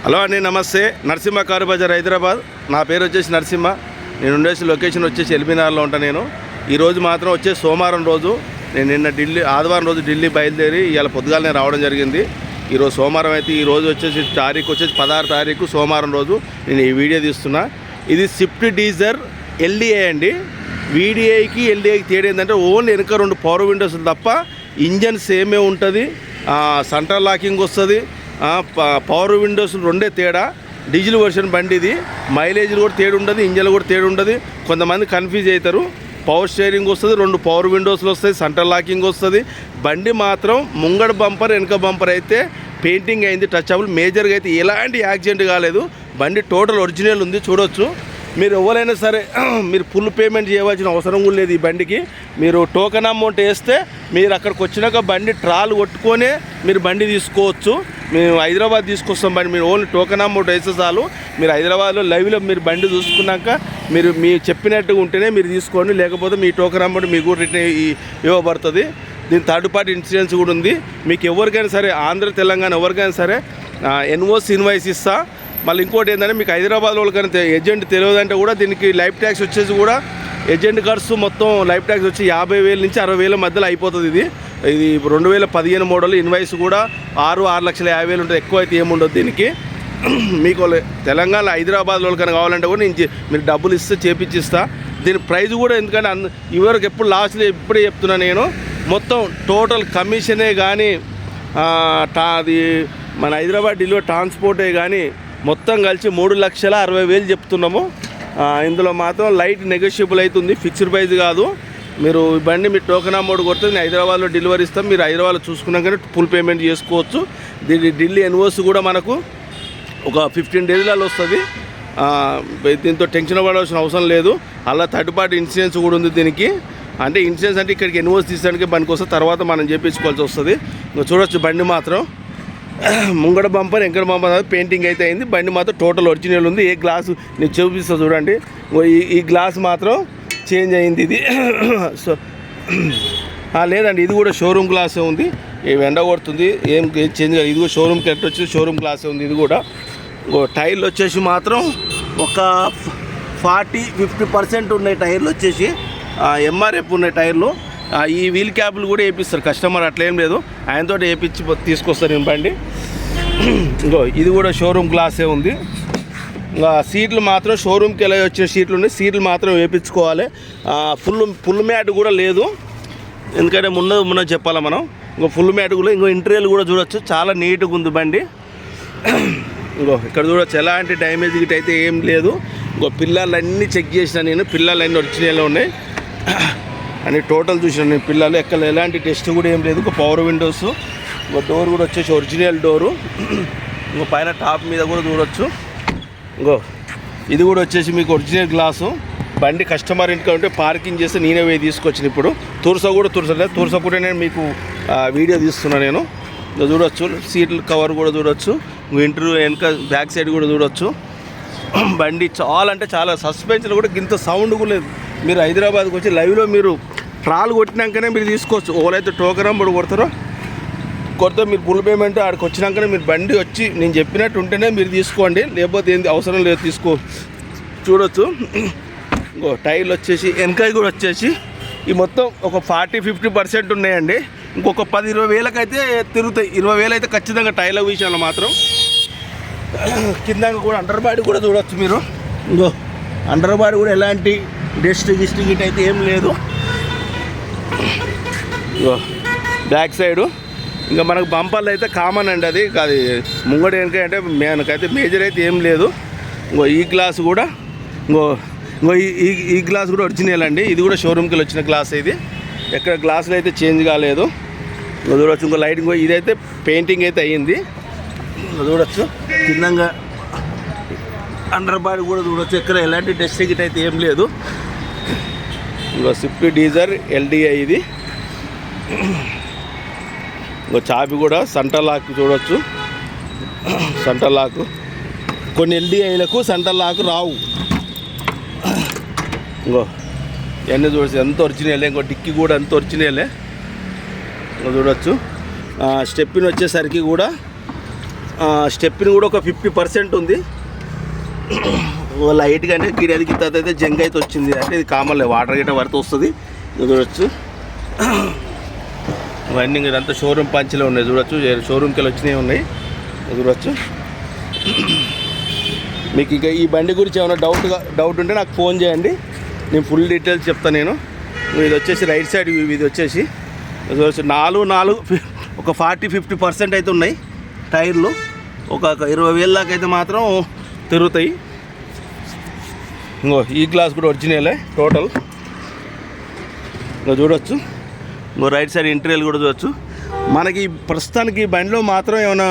Hello అండి, నమస్తే. Narasimha car Bazar Hyderabad. నా పేరు వచ్చేసి నరసింహ. నేను ఉండేసి లొకేషన్ వచ్చేసి ఎల్బీనగర్లో ఉంటాను. నేను ఈరోజు మాత్రం వచ్చేసి సోమవారం రోజు, నేను నిన్న ఆదివారం రోజు ఢిల్లీ బయలుదేరి ఇవాళ పొద్దుగాలనే రావడం జరిగింది. ఈరోజు సోమవారం అయితే ఈరోజు వచ్చేసి తారీఖు వచ్చేసి 16 తారీఖు సోమవారం రోజు నేను ఈ వీడియో తీస్తున్నా. ఇది స్విఫ్ట్ డిజైర్ ఎల్డిఐ అండి. వీడిఐకి ఎల్డిఐకి తేడా ఏంటంటే ఓన్లీ వెనక 2 పవర్ విండోస్ తప్ప ఇంజన్ సేమే ఉంటుంది. సెంట్రల్ లాకింగ్ వస్తుంది. పవర్ విండోస్ 2 తేడా. డీజిల్ వర్షన్ బండి ఇది. మైలేజ్ కూడా తేడా ఉంటుంది, ఇంజన్ కూడా తేడా ఉంటుంది. కొంతమంది కన్ఫ్యూజ్ అవుతారు. పవర్ స్టీరింగ్ వస్తుంది, 2 పవర్ విండోస్లు వస్తాయి, సెంట్రల్ లాకింగ్ వస్తుంది. బండి మాత్రం ముంగడ బంపర్ వెనక బంపర్ అయితే పెయింటింగ్ అయింది, టచబుల్. మేజర్గా అయితే ఎలాంటి యాక్సిడెంట్ కాలేదు. బండి టోటల్ ఒరిజినల్ ఉంది, చూడొచ్చు. మీరు ఎవరైనా సరే మీరు ఫుల్ పేమెంట్ చేయవలసిన అవసరం కూడా లేదు. ఈ బండికి మీరు టోకెన్ అమౌంట్ వేస్తే మీరు అక్కడికి వచ్చినాక బండి ట్రాల్ కొట్టుకొనే మీరు బండి తీసుకోవచ్చు. మేము హైదరాబాద్ తీసుకొస్తాం బండి. మీరు ఓన్లీ టోకెన్ అమౌంట్ వేస్తే చాలు. మీరు హైదరాబాద్లో లైవ్లో మీరు బండి చూసుకున్నాక మీరు చెప్పినట్టుగా ఉంటేనే మీరు తీసుకోండి, లేకపోతే మీ టోకెన్ అమౌంట్ మీకు రిటర్న్ ఇవ్వబడుతుంది. దీని థర్డ్ పార్టీ ఇన్సూరెన్స్ కూడా ఉంది. మీకు ఎవరికైనా సరే, ఆంధ్ర తెలంగాణ ఎవరికైనా సరే ఎన్ఓసి ఇన్వాయిస్ ఇస్తా. మళ్ళీ ఇంకోటి ఏంటంటే మీకు హైదరాబాద్ వాళ్ళకైనా ఏజెంట్ తెలియదంటే కూడా దీనికి లైఫ్ ట్యాక్స్ వచ్చేసి కూడా ఏజెంట్ ఖర్చు మొత్తం లైఫ్ ట్యాక్స్ వచ్చి 50,000 నుంచి 60,000 మధ్యలో అయిపోతుంది. ఇది 2015 మోడల్. ఇన్వాయిస్ కూడా 6,50,000 ఉంటుంది. ఎక్కువ అయితే ఏముండదు దీనికి. మీకు తెలంగాణ హైదరాబాద్ వాళ్ళకైనా కావాలంటే కూడా నేను మీరు డబ్బులు ఇస్తే చేపించిస్తా. దీని ప్రైస్ కూడా ఎందుకంటే ఇవరకు ఎప్పుడు లాస్ట్లో ఇప్పుడే చెప్తున్నా నేను. మొత్తం టోటల్ కమిషనే కానీ అది మన హైదరాబాద్ ఢిల్లీ ట్రాన్స్పోర్టే కానీ మొత్తం కలిసి 3,60,000 చెప్తున్నాము. ఇందులో మాత్రం లైట్ నెగోషియబుల్ అవుతుంది, ఫిక్స్డ్ ప్రైస్ కాదు. మీరు ఈ బండి మీరు టోకెన్ అమౌంట్ కొడితే నేను హైదరాబాద్లో డెలివరీ ఇస్తాం. మీరు హైదరాబాద్లో చూసుకున్నాకనే ఫుల్ పేమెంట్ చేసుకోవచ్చు. ఢిల్లీ ఎన్ఓసి కూడా మనకు ఒక 15 డేస్లలో వస్తుంది. దీంతో టెన్షన్ పడాల్సిన అవసరం లేదు. అలా థర్డ్ పార్టీ ఇన్సూరెన్స్ కూడా ఉంది దీనికి. అంటే ఇన్సూరెన్స్ అంటే ఇక్కడికి ఎన్ఓసి తీసడానికి బండికి వస్తే తర్వాత మనం చేయించుకోవాల్సి వస్తుంది. చూడొచ్చు బండి మాత్రం ముంగడ బంపర్ వెంకట బంపర్ పెయింటింగ్ అయితే అయింది. బండి మాత్రం టోటల్ ఒరిజినల్ ఉంది. ఏ గ్లాసు నేను చూపిస్తా చూడండి. ఈ గ్లాస్ మాత్రం చేంజ్ అయింది ఇది. సో లేదండి, ఇది కూడా షోరూమ్ గ్లాసే ఉంది. ఎండ కొడుతుంది, ఏం చేంజ్ కాదు. ఇది కూడా షోరూమ్ కరెక్ట్ వచ్చి షోరూమ్ గ్లాసే ఉంది. ఇది కూడా టైర్లు వచ్చేసి మాత్రం ఒక 40-50% ఉన్నాయి టైర్లు వచ్చేసి. ఎంఆర్ఎఫ్ ఉన్నాయి టైర్లు. ఈ వీల్ క్యాప్లు కూడా వేపిస్తారు కస్టమర్, అట్లేం లేదు. ఆయనతో వేయించి తీసుకొస్తారు నేను బండి. ఇది కూడా షోరూమ్ గ్లాసే ఉంది. ఇంకా సీట్లు మాత్రం షోరూమ్కి ఎలా వచ్చిన సీట్లు ఉన్నాయి. సీట్లు మాత్రం వేయించుకోవాలి. ఫుల్ మ్యాట్ కూడా లేదు, ఎందుకంటే మున్న చెప్పాలా మనం. ఫుల్ మ్యాట్ కూడా ఇంటీరియర్ కూడా చూడొచ్చు, చాలా నీట్గా ఉంది బండి. ఇక్కడ చూడొచ్చు, ఎలాంటి డ్యామేజ్ గిట్ అయితే ఏం లేదు. పిల్లలన్నీ చెక్ చేసిన నేను, పిల్లలన్నీ ఒరిజినల్గా ఉన్నాయి అని టోటల్ చూసిన నేను. పిల్లలు ఎక్కడ ఎలాంటి టెస్ట్ కూడా ఏం లేదు. పవర్ విండోస్, డోర్ కూడా వచ్చేసి ఒరిజినల్ డోరు. పైన టాప్ మీద కూడా చూడొచ్చు. ఇది కూడా వచ్చేసి మీకు ఒరిజినల్ గ్లాసు. బండి కస్టమర్ ఇంటికి ఉంటే పార్కింగ్ చేస్తే నేనే పోయి తీసుకొచ్చిన. ఇప్పుడు తుర్సకూడ నేను మీకు వీడియో తీస్తున్నా నేను. చూడొచ్చు, సీట్ల కవర్ కూడా చూడొచ్చు. ఇంటర్వ్యూ వెనక బ్యాక్ సైడ్ కూడా చూడొచ్చు. బండి చాలా అంటే చాలా, సస్పెన్షన్ కూడా ఇంత సౌండ్ కూడా లేదు. మీరు హైదరాబాద్కి వచ్చి లైవ్లో మీరు ట్రాల్ కొట్టినాకనే మీరు తీసుకోవచ్చు. ఎవరైతే టోకెన్ అమౌంట్ కొడితే మీరు ఫుల్ పేమెంట్ ఆడికి వచ్చినాకనే మీరు బండి వచ్చి నేను చెప్పినట్టు ఉంటేనే మీరు తీసుకోండి, లేకపోతే ఏంది అవసరం లేదు తీసుకో. చూడొచ్చు, టైర్లు వచ్చేసి వెనకాయ కూడా వచ్చేసి ఈ మొత్తం ఒక 40-50% ఉన్నాయండి. ఇంకొక 10-20 వేలకైతే తిరుగుతాయి. 20 వేలు అయితే ఖచ్చితంగా టైర్ల విషయంలో మాత్రం. కింద కూడా అండర్ బాడీ కూడా చూడొచ్చు మీరు. అండర్ బాడీ కూడా ఎలాంటి డస్ట్ గిట్ అయితే ఏం లేదు. బ్యాక్ సైడు ఇంకా మనకు బంపర్లు అయితే కామన్ అండి. అది ముంగడు వెనక అంటే మనకైతే మేజర్ అయితే ఏం లేదు. ఈ గ్లాస్ కూడా ఈ గ్లాస్ కూడా ఒరిజినల్ అండి. ఇది కూడా షోరూమ్కి వచ్చిన గ్లాస్. ఇది ఎక్కడ గ్లాసులు అయితే చేంజ్ కాలేదు. చూడొచ్చు, ఇంకో లైట్ ఇదైతే పెయింటింగ్ అయితే అయ్యింది. చూడొచ్చు, కిందంగా అండర్ బాడీ కూడా చూడొచ్చు. ఎక్కడ ఎలాంటి డస్ట్ గిట్ అయితే ఏం లేదు. స్విఫ్ట్ డిజైర్ ఎల్డిఐ ఇది. చాబీ కూడా సెంటర్ లాక్ చూడొచ్చు. సెంటర్ లాక్ కొన్ని ఎల్డిఐలకు సెంటర్ లాక్ రావు. ఇవన్నీ చూడొచ్చు, ఎంత ఒరిజినలే. ఇంకో డిక్కీ కూడా ఎంత ఒరిజినలే చూడొచ్చు. స్టెప్పిన్ వచ్చేసరికి కూడా స్టెప్ని కూడా ఒక 50% ఉంది. లైట్గా అంటే గిడేది తర్వాత అయితే జంగ్ అయితే వచ్చింది. అంటే ఇది కామన్లే, వాటర్ గిట్ట పడితే వస్తుంది. చూడవచ్చు ఇవన్నీ ఇదంతా షోరూమ్ పంచులే ఉన్నాయి. చూడవచ్చు షోరూమ్కి వెళ్ళి వచ్చినవి ఉన్నాయి. చూడవచ్చు. మీకు ఇక ఈ బండి గురించి ఏమైనా డౌట్ ఉంటే నాకు ఫోన్ చేయండి, నేను ఫుల్ డీటెయిల్స్ చెప్తాను. నేను ఇది వచ్చేసి రైట్ సైడ్, ఇది వచ్చేసి చూడవచ్చు 4 ఒక 40-50% అయితే ఉన్నాయి టైర్లు. ఒక 20,000 దాకా అయితే మాత్రం తిరుగుతాయి. ఇంకో ఈ గ్లాస్ కూడా ఒరిజినలే టోటల్. ఇంకా చూడవచ్చు. ఇంకో రైట్ సైడ్ ఇంటీరియర్ కూడా చూడవచ్చు. మనకి ప్రస్తుతానికి బండిలో మాత్రం ఏమైనా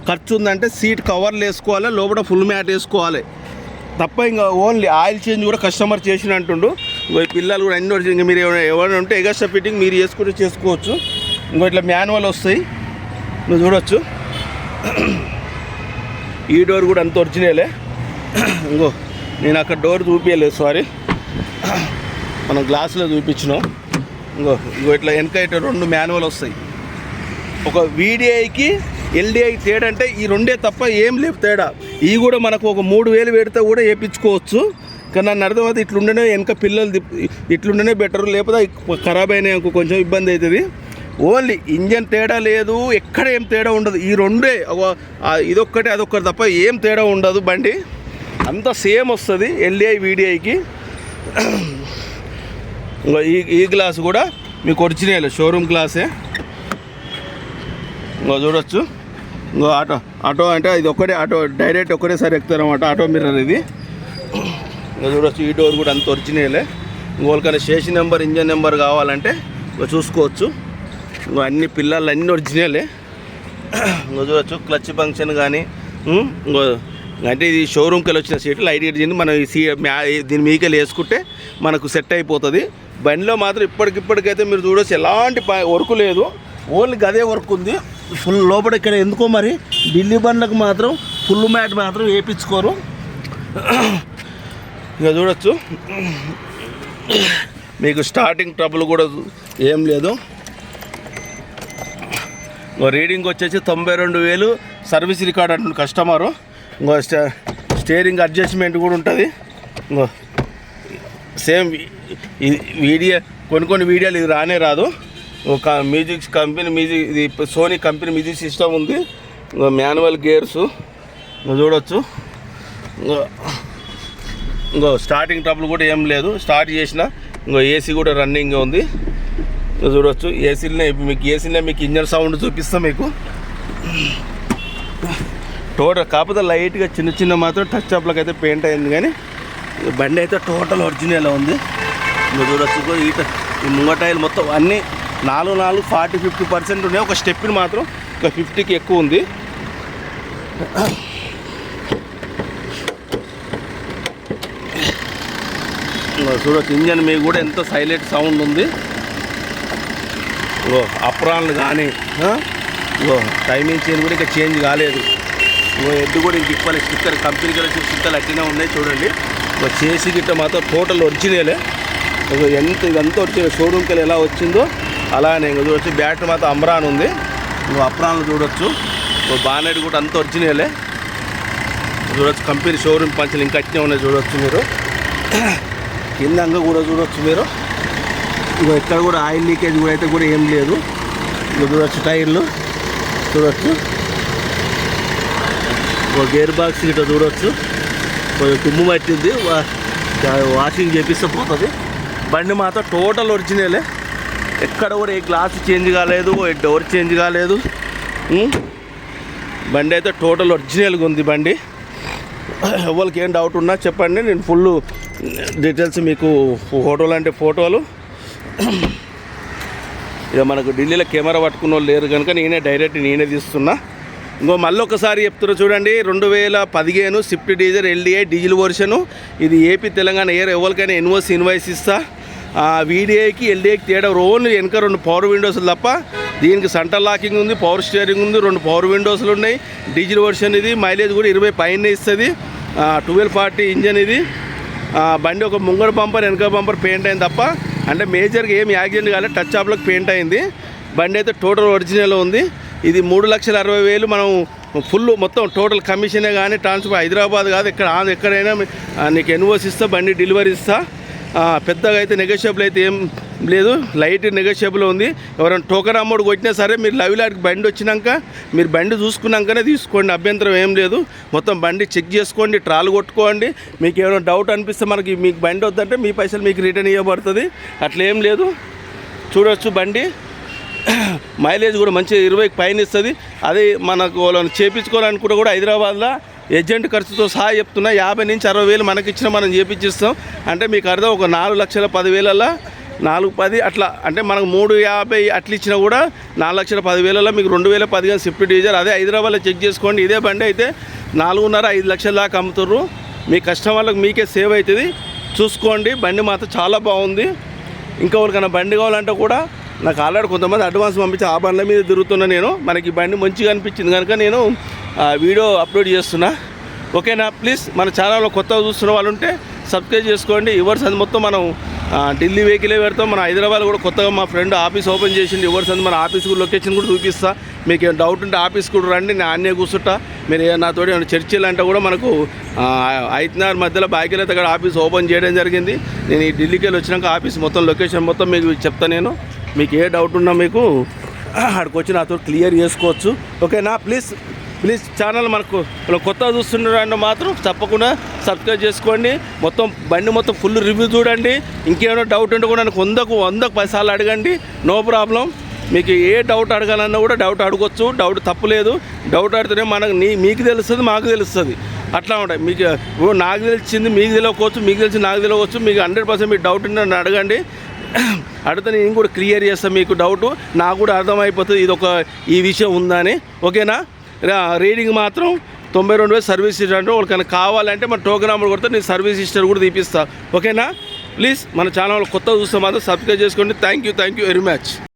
ఖర్చు ఉందంటే సీట్ కవర్లు వేసుకోవాలి, లోపల ఫుల్ మ్యాట్ వేసుకోవాలి తప్ప ఇంకా ఓన్లీ ఆయిల్ చేంజ్ కూడా కస్టమర్ చేసిన అంటుండు. ఇంకో ఈ పిల్లలు కూడా అన్ని ఇంకా మీరు ఎవరైనా ఉంటే ఎగస్ట్రా ఫిట్టింగ్ మీరు చేసుకుంటే చేసుకోవచ్చు. ఇంకో ఇట్లా మాన్యువల్ వస్తాయి, నువ్వు చూడవచ్చు. ఈ డోర్ కూడా అంత ఒరిజినలే. ఇంకో నేను అక్కడ డోర్ చూపించలేదు, సారీ, మనం గ్లాసులో చూపించినాం. ఇంకో ఇట్లా వెనక ఇట్లా 2 మాన్యువల్ వస్తాయి. ఒక వీడిఐకి ఎల్డిఐ తేడా అంటే ఈ రెండే తప్ప ఏం లేవు తేడా. ఇవి కూడా మనకు ఒక 3,000 పెడితే కూడా వేయించుకోవచ్చు. కానీ నన్ను అర్థమైతే ఇట్లుండేనే వెనక పిల్లలు ఇట్లుండేనే బెటర్, లేకపోతే ఖరాబ్ అయినాయి కొంచెం ఇబ్బంది అవుతుంది. ఓన్లీ ఇంజన్ తేడా లేదు, ఎక్కడ ఏం తేడా ఉండదు. ఈ రెండే, ఇదొక్కటి అదొక్కటి తప్ప ఏం తేడా ఉండదు. బండి అంతా సేమ్ వస్తుంది ఎల్డిఐ వీడిఐకి. ఇంకో ఈ గ్లాస్ కూడా మీకు ఒరిజినల్ షోరూమ్ గ్లాసే. ఇంకో చూడవచ్చు. ఇంకో ఆటో అంటే ఇది ఒక్కటే ఆటో, డైరెక్ట్ ఒక్కటేసారి ఎక్కుతారు అన్నమాట ఆటో మిర్రర్ ఇది. ఇంకా చూడవచ్చు. ఈ డోర్ కూడా అంత ఒరిజినలే. ఇంకోకైనా స్టేషన్ నెంబర్, ఇంజన్ నెంబర్ కావాలంటే చూసుకోవచ్చు. ఇంకో అన్ని పిల్లలు అన్నీ ఒరిజినలే. ఇంకో చూడవచ్చు. క్లచ్ ఫంక్షన్ కానీ, ఇంకో అంటే ఇది షోరూమ్కి వెళ్ళి వచ్చిన సీట్ లైట్ చేసి మనం దీని మీకెళ్ళి వేసుకుంటే మనకు సెట్ అయిపోతుంది. బండిలో మాత్రం ఇప్పటికైతే మీరు చూడవచ్చు ఎలాంటి వర్క్ లేదు, ఓన్లీ గదే వర్క్ ఉంది ఫుల్ లోపల. ఇక్కడ ఎందుకో మరి ఢిల్లీ బండ్లకు మాత్రం ఫుల్ మ్యాట్ మాత్రం వేయించుకోరు. ఇక చూడవచ్చు. మీకు స్టార్టింగ్ ట్రబుల్ కూడా ఏం లేదు. రీడింగ్ వచ్చేసి 92,000 సర్వీస్ రికార్డ్ అంటుంది కస్టమరు. ఇంకో స్టీరింగ్ అడ్జస్ట్మెంట్ కూడా ఉంటుంది. ఇంకో సేమ్ కొన్ని వీడియోలు ఇది రానే రాదు. ఒక మ్యూజిక్ కంపెనీ ఇది సోనీ కంపెనీ మ్యూజిక్ సిస్టమ్ ఉంది. ఇంకో మాన్యువల్ గేర్సు చూడవచ్చు. ఇంకో స్టార్టింగ్ ట్రబుల్ కూడా ఏం లేదు, స్టార్ట్ చేసిన. ఇంకో ఏసీ కూడా రన్నింగ్ ఉంది చూడవచ్చు. ఏసీలోనే మీకు ఇంజన్ సౌండ్ చూపిస్తాం మీకు టోటల్. కాకపోతే లైట్గా చిన్న మాత్రం టచ్ అప్లకు అయితే పెయింట్ అయింది, కానీ బండి అయితే టోటల్ ఒరిజినల్ ఉంది. ఇంకా చూడవచ్చు. ఈ ముంగటాయిలు మొత్తం అన్నీ 4 40-50% ఉన్నాయి. ఒక స్టెప్ని మాత్రం ఒక 50కి ఎక్కువ ఉంది. చూడవచ్చు. ఇంజన్ మీకు కూడా ఎంతో సైలెంట్ సౌండ్ ఉంది. అప్రాన్లు కానీ టైమింగ్ చైన్ కూడా ఇంకా చేంజ్ కాలేదు. హెడ్ కూడా ఇంక ఇప్పలే, స్టిక్కర్ కంపెనీకి వచ్చి స్టిక్కర్లు అట్టినే ఉన్నాయి చూడండి. చేసి గిట్ట మాత్రం టోటల్ ఒరిజినలే. ఇదంతా ఒరిజినల్ షోరూమ్కి వెళ్ళి ఎలా వచ్చిందో అలానే. ఇంకా చూడవచ్చు. బ్యాటరీ మాత్రం అమ్రాన్ ఉంది. అప్రాన్లు చూడవచ్చు. బానెట్ కూడా అంత ఒరిజినలే చూడవచ్చు. కంపెనీ షోరూమ్ పంచులు ఇంకా అట్నే ఉన్నాయి చూడవచ్చు మీరు. కింద అంగా కూడా చూడవచ్చు మీరు. ఇంకో ఇక్కడ కూడా ఆయిల్ లీకేజ్ కూడా అయితే కూడా ఏం లేదు. ఇంకో చూడవచ్చు. టైర్లు చూడవచ్చు. గేర్ బాక్స్ ఇట్లా చూడవచ్చు. కొంచెం తుమ్ము పట్టింది, వాషింగ్ చేపిస్తే పోతుంది. బండి మాత్రం టోటల్ ఒరిజినలే. ఎక్కడ కూడా ఏ గ్లాస్ చేంజ్ కాలేదు, ఏ డోర్ చేంజ్ కాలేదు. బండి అయితే టోటల్ ఒరిజినల్గా ఉంది బండి. ఎవరికి ఏం డౌట్ ఉన్నా చెప్పండి, నేను ఫుల్ డీటెయిల్స్ మీకు ఫోటోలు అంటే ఫోటోలు. ఇక మనకు ఢిల్లీలో కెమెరా పట్టుకున్న వాళ్ళు లేరు కనుక నేనే తీస్తున్నా. ఇంకో మళ్ళీ ఒకసారి చెప్తున్నా చూడండి. 2015 స్విఫ్ట్ డీజర్ ఎల్డిఐ డీజిల్ వర్షను. ఇది ఏపీ తెలంగాణ ఎవరికైనా ఇన్వాయిస్ ఇస్తా. వీడిఐకి ఎల్డిఐకి తేడా ఓన్లీ వెనక 2 పవర్ విండోస్లు తప్ప. దీనికి సెంటర్ లాకింగ్ ఉంది, పవర్ స్టీరింగ్ ఉంది, 2 పవర్ విండోస్లు ఉన్నాయి. డీజిల్ వర్షన్ ఇది. మైలేజ్ కూడా 20 పైన ఇస్తుంది. 1240 ఇంజన్ ఇది. బండి ఒక ముంగడ బంపర్ వెనక బంపర్ పెయింట్ అయింది తప్ప, అంటే మేజర్గా ఏం యాక్సిడెంట్ కాలేదు. టచ్ అప్లకు పెయింట్ అయింది. బండి అయితే టోటల్ ఒరిజినల్ ఉంది. ఇది 3,60,000 మనం ఫుల్ మొత్తం టోటల్ కమిషనే కానీ ట్రాన్స్పోర్ట్ హైదరాబాద్ కాదు ఎక్కడైనా నీకు ఎన్ఓసి ఇస్తా, బండి డెలివరీ ఇస్తా. పెద్దగా అయితే నెగోషియబుల్ అయితే ఏం లేదు, లైట్ నెగోషియబుల్ ఉంది. ఎవరైనా టోకెన్ అమౌంట్ కొట్టినా సరే మీరు లైవ్లాడ్కి బండి వచ్చినాక మీరు బండి చూసుకున్నాకనే తీసుకోండి, అభ్యంతరం ఏం లేదు. మొత్తం బండి చెక్ చేసుకోండి, ట్రాల్ కొట్టుకోండి. మీకు ఏమైనా డౌట్ అనిపిస్తే మీకు బండి వద్దంటే మీ పైసలు మీకు రిటర్న్ ఇవ్వబడుతుంది, అట్లా ఏం లేదు. చూడొచ్చు బండి మైలేజ్ కూడా మంచి 20కి పైన ఇస్తుంది. అదే మనకు వాళ్ళని చేయించుకోవాలనుకుంటే కూడా హైదరాబాద్లో ఏజెంట్ ఖర్చుతో సహా చెప్తున్నా 50 నుంచి 60 వేలు మనకి ఇచ్చిన మనం చేయించిస్తాం. అంటే మీకు అర్థం, ఒక 4,10,000 4,10 అట్లా, అంటే మనకు 3,50 అట్లా ఇచ్చినా కూడా 4,10,000 మీకు 2,015 స్విఫ్ట్ డీజర్. అదే హైదరాబాద్లో చెక్ చేసుకోండి, ఇదే బండి అయితే 4.5-5 లక్షల దాకా అమ్ముతారు. మీ కస్టమర్లకు మీకే సేవ్ అవుతుంది. చూసుకోండి, బండి మాత్రం చాలా బాగుంది. ఇంకా ఎవరికైనా బండి కావాలంటే కూడా నాకు ఆల్రెడీ కొంతమంది అడ్వాన్స్ పంపించి ఆ బండ్ల మీద తిరుగుతున్నా నేను. మనకి బండి మంచిగా అనిపించింది కనుక నేను వీడియో అప్లోడ్ చేస్తున్నా. ఓకేనా? ప్లీజ్ మన ఛానల్లో కొత్తగా చూస్తున్న వాళ్ళు ఉంటే సబ్స్క్రైబ్ చేసుకోండి. యువర్స్ అది మొత్తం మనం ఢిల్లీ వెహికలే పెడతాం. మన హైదరాబాద్ కూడా కొత్తగా మా ఫ్రెండ్ ఆఫీస్ ఓపెన్ చేసింది. యువర్స్ అది మన ఆఫీస్ కూడా లొకేషన్ కూడా చూపిస్తా. మీకు ఏమైనా డౌట్ ఉంటే ఆఫీస్ కూడా రండి, నేను ఆన్నే కూర్చుంటా. మీరు నాతో ఏమైనా చర్చలు అంటే కూడా మనకు 5 మధ్యలో బాయికెళ్ళి అక్కడ ఆఫీస్ ఓపెన్ చేయడం జరిగింది. నేను ఈ ఢిల్లీకి వెళ్ళి వచ్చినాక ఆఫీస్ మొత్తం లొకేషన్ మొత్తం మీకు చెప్తాను నేను. మీకు ఏ డౌట్ ఉన్నా మీకు అక్కడికి వచ్చి నాతో క్లియర్ చేసుకోవచ్చు. ఓకేనా? ప్లీజ్ ఛానల్ మనకు కొత్తగా చూస్తున్నారంటే మాత్రం తప్పకుండా సబ్స్క్రైబ్ చేసుకోండి. మొత్తం బండి మొత్తం ఫుల్ రివ్యూ చూడండి. ఇంకేమైనా డౌట్ ఉంటే కూడా నాకు 100కు 10 సార్లు అడగండి, నో ప్రాబ్లం. మీకు ఏ డౌట్ అడగాలన్నా కూడా డౌట్ అడగొచ్చు, డౌట్ తప్పులేదు. డౌట్ అడితేనే మీకు తెలుస్తుంది, మాకు తెలుస్తుంది. అట్లా ఉంటాయి. మీకు నాకు తెలిసింది మీకు తెలియకపోవచ్చు, మీకు తెలిసి నాకు తెలియవచ్చు. మీకు 100% మీకు డౌట్ ఉంటే నన్ను అడగండి, అడిగితే నేను కూడా క్లియర్ చేస్తాను. మీకు డౌట్ నాకు కూడా అర్థమైపోతుంది ఈ విషయం ఉందని. ఓకేనా? రీడింగ్ మాత్రం 92,000 సర్వీస్ హిస్టరీ. అంటే వాళ్ళకైనా కావాలంటే మన టోకెన్ అమౌంట్ కొడితే నేను సర్వీస్ హిస్టరీ కూడా తీపిస్తాను. ఓకేనా? ప్లీజ్ మన ఛానల్ కొత్తగా చూస్తే మాత్రం సబ్స్క్రైబ్ చేసుకోండి. Thank you very much.